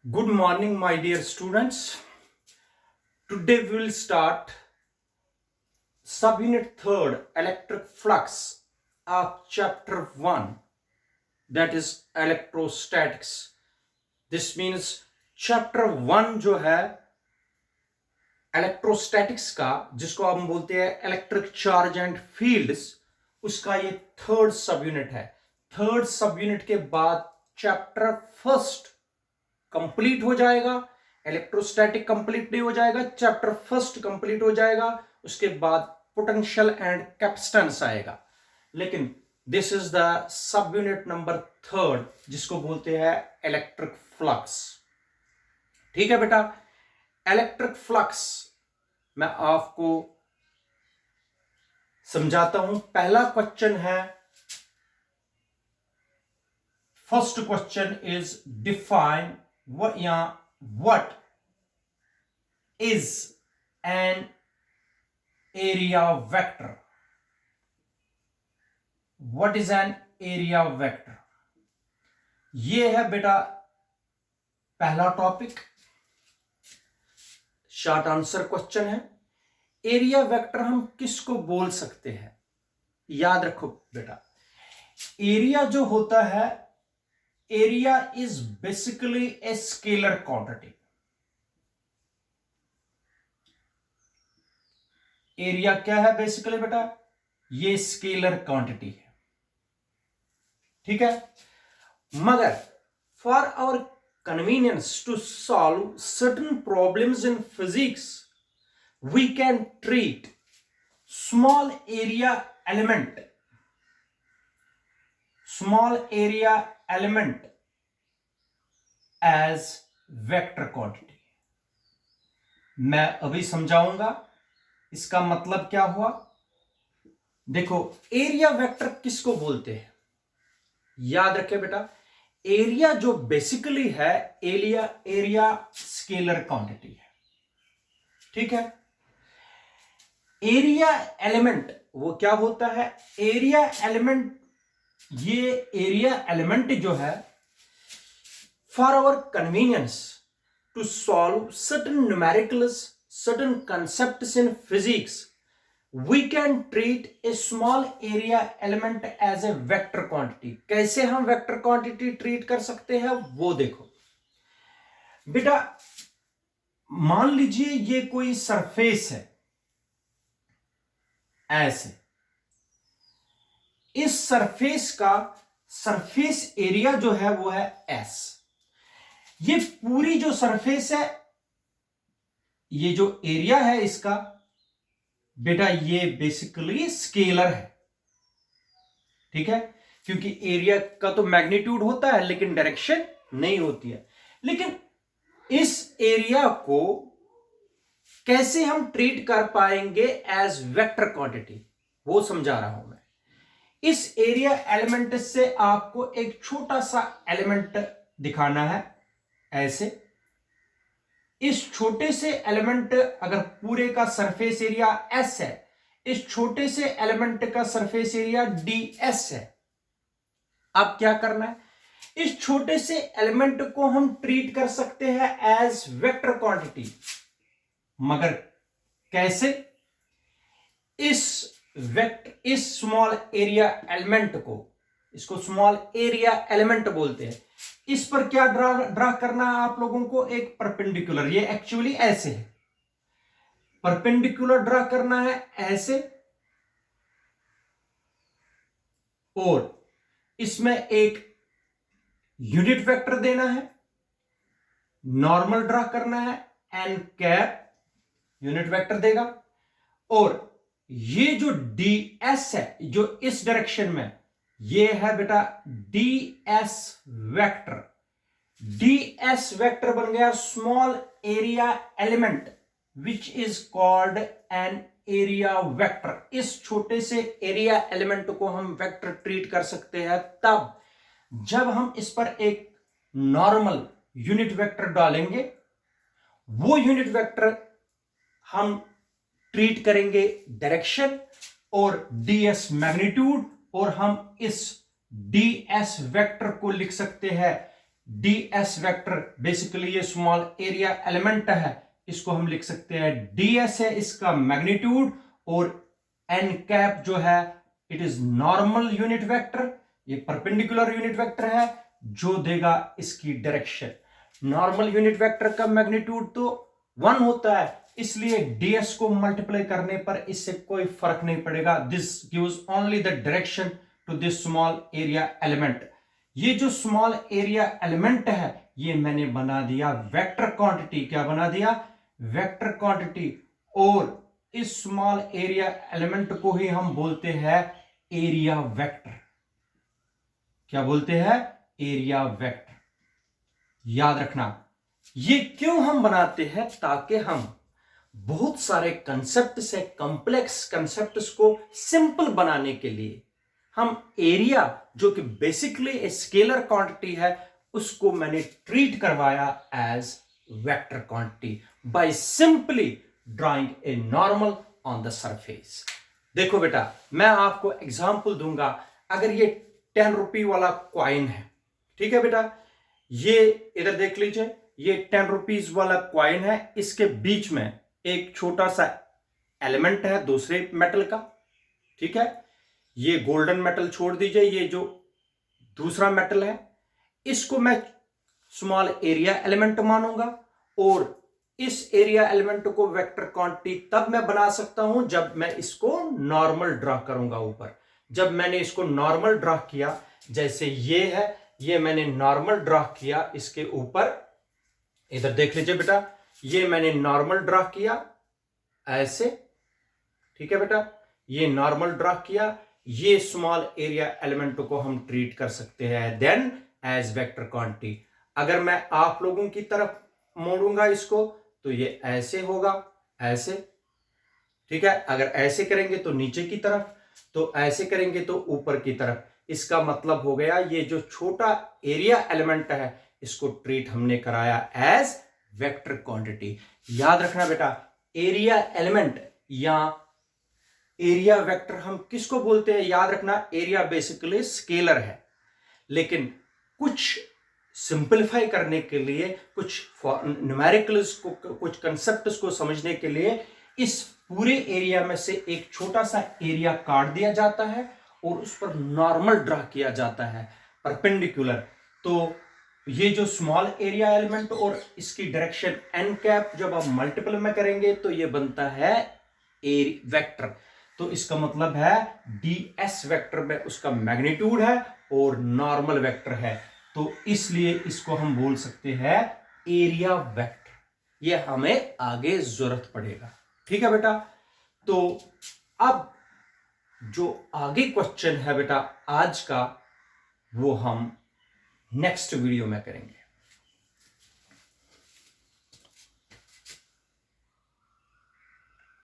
Good morning, my dear students. Today we will start subunit 3rd electric flux of chapter 1, that is electrostatics. This means chapter 1 जो है electrostatics का, जिसको हम बोलते हैं electric charge and fields, उसका ये 3rd सब यूनिट है। 3rd सब यूनिट के बाद चैप्टर 1 कंप्लीट हो जाएगा। इलेक्ट्रोस्टैटिक कंप्लीट नहीं हो जाएगा, चैप्टर 1 कंप्लीट हो जाएगा, उसके बाद पोटेंशियल एंड कैपेसिटेंस आएगा। लेकिन this is the sub unit number 3rd, जिसको बोलते हैं इलेक्ट्रिक फ्लक्स। ठीक है बेटा, इलेक्ट्रिक फ्लक्स मैं आपको समझाता हूं। पहला क्वेश्चन है, first question is define what is an area vector? What is an area vector? ये है बेटा पहला टॉपिक, शॉर्ट आंसर क्वेश्चन है। एरिया वेक्टर हम किसको बोल सकते हैं? याद रखो बेटा, एरिया जो होता है, area is basically a scalar quantity. Area क्या है बेसिकली बेटा? ये स्केलर क्वांटिटी है। ठीक है, मगर for our convenience to solve certain problems in physics, we can treat small area element as vector quantity. मैं अभी समझाऊंगा इसका मतलब क्या हुआ। देखो, एरिया वेक्टर किसको बोलते हैं? याद रखे बेटा, एरिया जो बेसिकली है, एरिया स्केलर क्वांटिटी है। ठीक है, एरिया एलिमेंट वो क्या होता है? एरिया एलिमेंट, ये एरिया एलिमेंट जो है, for our convenience to solve certain numericals, certain concepts in physics, we can treat a small area element as a vector quantity. कैसे हम वेक्टर क्वांटिटी ट्रीट कर सकते हैं वो देखो बेटा। मान लीजिए ये कोई सरफेस है, ऐसे इस सरफेस का सरफेस एरिया जो है वो है S। ये पूरी जो सरफेस है, ये जो एरिया है इसका बेटा, ये बेसिकली स्केलर है। ठीक है, क्योंकि एरिया का तो मैग्नीट्यूड होता है लेकिन डायरेक्शन नहीं होती है। लेकिन इस एरिया को कैसे हम ट्रीट कर पाएंगे एज वेक्टर क्वांटिटी, वो समझा रहा हूं मैं। इस एरिया एलिमेंट से आपको एक छोटा सा एलिमेंट दिखाना है, ऐसे। इस छोटे से एलिमेंट, अगर पूरे का सरफेस एरिया S है, इस छोटे से एलिमेंट का सरफेस एरिया ds है। अब क्या करना है? इस छोटे से एलिमेंट को हम ट्रीट कर सकते हैं एज वेक्टर क्वांटिटी, मगर कैसे? इस स्मॉल एरिया एलिमेंट को, इसको स्मॉल एरिया एलिमेंट बोलते हैं। इस पर क्या ड्रा करना है आप लोगों को? एक परपेंडिकुलर, ये एक्चुअली ऐसे है, परपेंडिकुलर ड्रा करना है ऐसे, और इसमें एक यूनिट वेक्टर देना है, नॉर्मल ड्रा करना है, एन कैप यूनिट वेक्टर देगा। और ये जो ds है, जो इस डायरेक्शन में, ये है बेटा ds वेक्टर। ds वेक्टर बन गया small area element, which is called an area vector. इस छोटे से एरिया एलिमेंट को हम वेक्टर ट्रीट कर सकते हैं तब जब हम इस पर एक नॉर्मल यूनिट वेक्टर डालेंगे। वो यूनिट वेक्टर हम ट्रीट करेंगे डायरेक्शन और ds मैग्नीट्यूड, और हम इस ds वेक्टर को लिख सकते हैं ds वेक्टर बेसिकली ये स्मॉल एरिया एलिमेंट है, इसको हम लिख सकते हैं ds है इसका मैग्नीट्यूड, और n कैप जो है it is normal unit vector, ये परपेंडिकुलर यूनिट वेक्टर है जो देगा इसकी डायरेक्शन। नॉर्मल यूनिट वेक्टर का मैग्नीट्यूड तो 1 होता है, इसलिए ds को मल्टीप्लाई करने पर इससे कोई फर्क नहीं पड़ेगा। This gives only the direction to this small area element. ये जो स्मॉल एरिया एलिमेंट है ये मैंने बना दिया वेक्टर क्वांटिटी। क्या बना दिया? Vector quantity. और इस स्मॉल एरिया एलिमेंट को ही हम बोलते हैं एरिया वेक्टर। क्या बोलते हैं? Area vector. याद रखना, ये क्यों हम बनाते हैं? ताकि हम बहुत सारे कंसेप्ट से कॉम्प्लेक्स कंसेप्ट्स को सिंपल बनाने के लिए हम एरिया जो कि बेसिकली ए स्केलर क्वांटिटी है उसको मैंने ट्रीट करवाया as vector quantity by simply drawing a normal on the surface. देखो बेटा, मैं आपको एग्जांपल दूंगा। अगर ये 10 रुपये वाला कॉइन है, ठीक है बेटा, ये इधर देख लीजिए, ये 10 रुपीज वाला कॉइन है, इसके बीच में एक छोटा सा एलिमेंट है दूसरे मेटल का, ठीक है। ये गोल्डन मेटल छोड़ दीजिए, ये जो दूसरा मेटल है इसको मैं स्मॉल एरिया एलिमेंट मानूंगा, और इस एरिया एलिमेंट को वेक्टर क्वांटिटी तब मैं बना सकता हूं जब मैं इसको नॉर्मल ड्रा करूंगा ऊपर। जब मैंने इसको नॉर्मल ड्रा किया, जैसे ये है, ये मैंने नॉर्मल ड्रा किया इसके ऊपर, इधर देख लीजिए बेटा, ये मैंने नॉर्मल ड्रा किया ऐसे, ठीक है बेटा, ये नॉर्मल ड्रा किया, ये स्मॉल एरिया एलिमेंट को हम ट्रीट कर सकते हैं देन एज वेक्टर क्वांटिटी। अगर मैं आप लोगों की तरफ मोड़ूंगा इसको तो ये ऐसे होगा, ऐसे, ठीक है। अगर ऐसे करेंगे तो नीचे की तरफ, तो ऐसे करेंगे तो ऊपर की तरफ। इसका मतलब हो गया ये जो छोटा एरिया एलिमेंट है इसको ट्रीट हमने कराया एज वेक्टर क्वांटिटी। याद रखना बेटा, एरिया एलिमेंट या एरिया वेक्टर हम किसको बोलते हैं? याद रखना, एरिया बेसिकली स्केलर है, लेकिन कुछ सिंपलीफाई करने के लिए, कुछ न्यूमेरिकल्स को, कुछ कंसेप्ट्स को समझने के लिए इस पूरे एरिया में से एक छोटा सा एरिया काट दिया जाता है और उस पर नॉर्मल ड्रा किया जाता है परपेंडिकुलर। तो ये जो स्मॉल एरिया एलिमेंट और इसकी डायरेक्शन एन कैप जब आप मल्टीपल में करेंगे तो ये बनता है वेक्टर। तो इसका मतलब है ds वेक्टर में उसका मैग्नीट्यूड है और नॉर्मल वेक्टर है, तो इसलिए इसको हम बोल सकते हैं एरिया वेक्टर। ये हमें आगे जरूरत पड़ेगा, ठीक है बेटा। तो अब जो आगे क्वेश्चन है बेटा आज का, वो हम नेक्स्ट वीडियो में करेंगे।